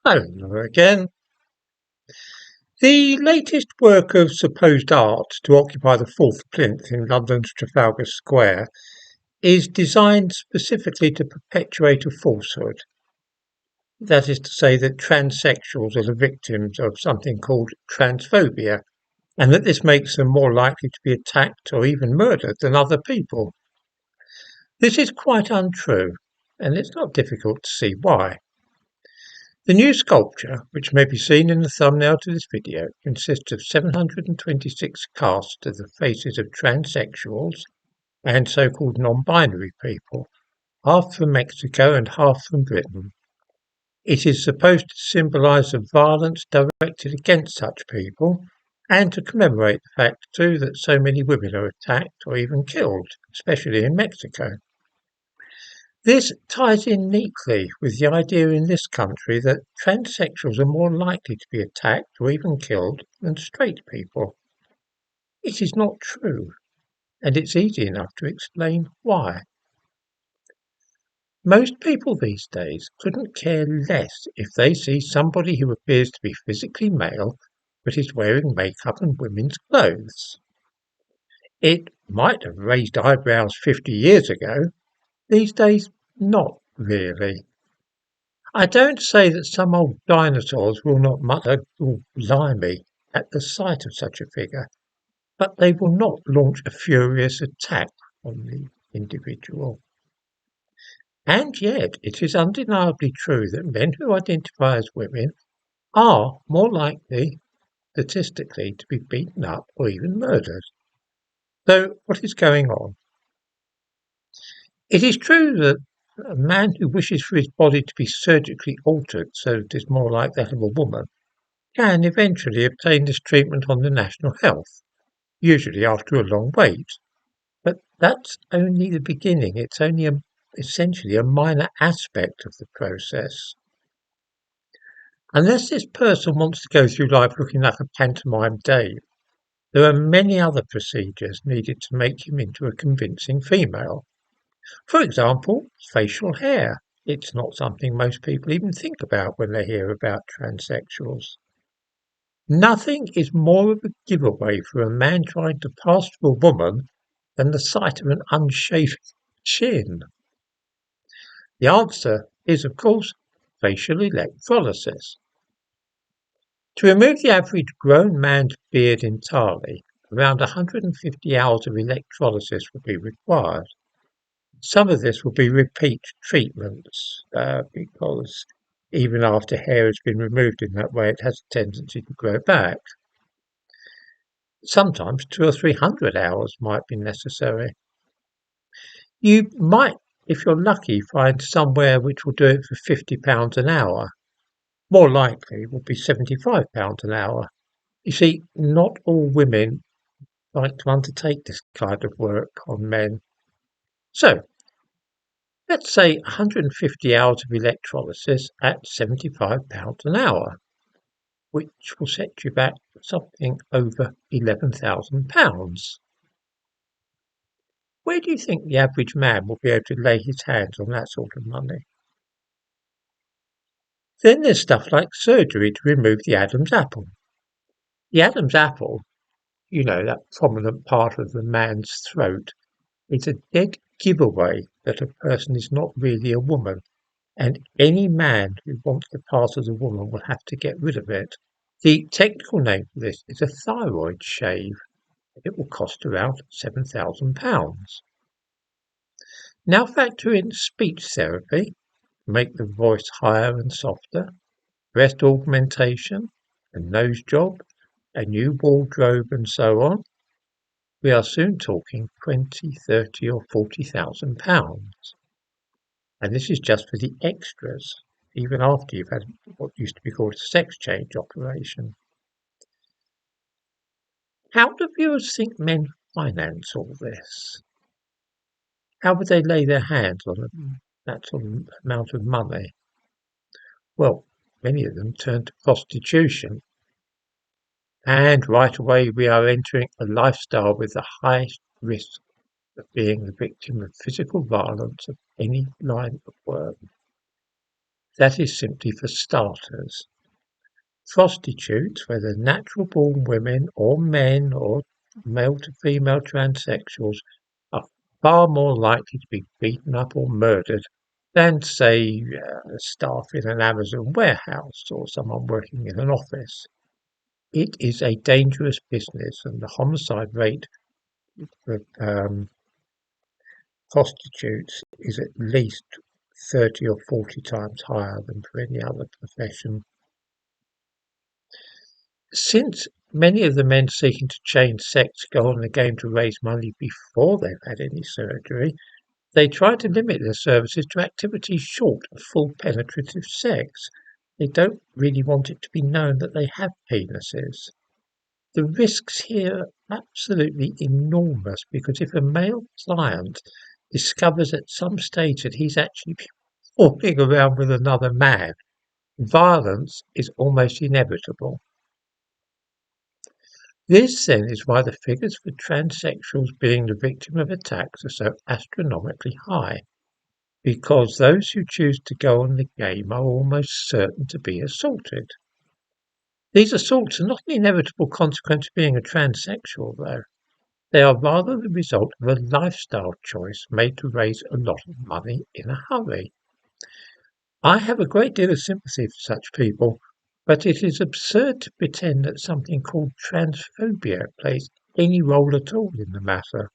Hello again. The latest work of supposed art to occupy the fourth plinth in London's Trafalgar Square is designed specifically to perpetuate a falsehood. That is to say that transsexuals are the victims of something called transphobia, and that this makes them more likely to be attacked or even murdered than other people. This is quite untrue, and it's not difficult to see why. The new sculpture, which may be seen in the thumbnail to this video, consists of 726 casts of the faces of transsexuals and so-called non-binary people, half from Mexico and half from Britain. It is supposed to symbolise the violence directed against such people and to commemorate the fact too that so many women are attacked or even killed, especially in Mexico. This ties in neatly with the idea in this country that transsexuals are more likely to be attacked or even killed than straight people. It is not true, and it's easy enough to explain why. Most people these days couldn't care less if they see somebody who appears to be physically male but is wearing makeup and women's clothes. It might have raised eyebrows 50 years ago. These days, not really. I don't say that some old dinosaurs will not mutter "Oh, blimey" at the sight of such a figure, but they will not launch a furious attack on the individual. And yet it is undeniably true that men who identify as women are more likely, statistically, to be beaten up or even murdered. So what is going on? It is true that a man who wishes for his body to be surgically altered so that it is more like that of a woman can eventually obtain this treatment on the National Health, usually after a long wait. But that's only the beginning. It's only essentially a minor aspect of the process. Unless this person wants to go through life looking like a pantomime Dave, there are many other procedures needed to make him into a convincing female. For example, facial hair. It's not something most people even think about when they hear about transsexuals. Nothing is more of a giveaway for a man trying to pass for a woman than the sight of an unshaved chin. The answer is, of course, facial electrolysis. To remove the average grown man's beard entirely, around 150 hours of electrolysis will be required. Some of this will be repeat treatments because even after hair has been removed in that way, it has a tendency to grow back. Sometimes 200 or 300 hours might be necessary. You might, if you're lucky, find somewhere which will do it for £50 an hour. More likely will be £75 an hour. You see, not all women like to undertake this kind of work on men. So, let's say 150 hours of electrolysis at £75 an hour, which will set you back something over £11,000. Where do you think the average man will be able to lay his hands on that sort of money? Then there's stuff like surgery to remove the Adam's apple. The Adam's apple, that prominent part of the man's throat, is a dead giveaway that a person is not really a woman, and any man who wants to pass as a woman will have to get rid of it. The technical name for this is a thyroid shave. It will cost around £7,000. Now factor in speech therapy, make the voice higher and softer, breast augmentation, a nose job, a new wardrobe and so on. We are soon talking 20, 30 or £40,000. And this is just for the extras, even after you've had what used to be called a sex change operation. How do viewers think men finance all this? How would they lay their hands on that sort of amount of money? Well, many of them turn to prostitution. And right away we are entering a lifestyle with the highest risk of being the victim of physical violence of any line of work. That is simply for starters. Prostitutes, whether natural-born women or men or male-to-female transsexuals, are far more likely to be beaten up or murdered than, say, staff in an Amazon warehouse or someone working in an office. It is a dangerous business, and the homicide rate for prostitutes is at least 30 or 40 times higher than for any other profession. Since many of the men seeking to change sex go on the game to raise money before they've had any surgery, they try to limit their services to activities short of full penetrative sex. They don't really want it to be known that they have penises. The risks here are absolutely enormous because if a male client discovers at some stage that he's actually walking around with another man, violence is almost inevitable. This then is why the figures for transsexuals being the victim of attacks are so astronomically high, because those who choose to go on the game are almost certain to be assaulted. These assaults are not an inevitable consequence of being a transsexual, though. They are rather the result of a lifestyle choice made to raise a lot of money in a hurry. I have a great deal of sympathy for such people, but it is absurd to pretend that something called transphobia plays any role at all in the matter.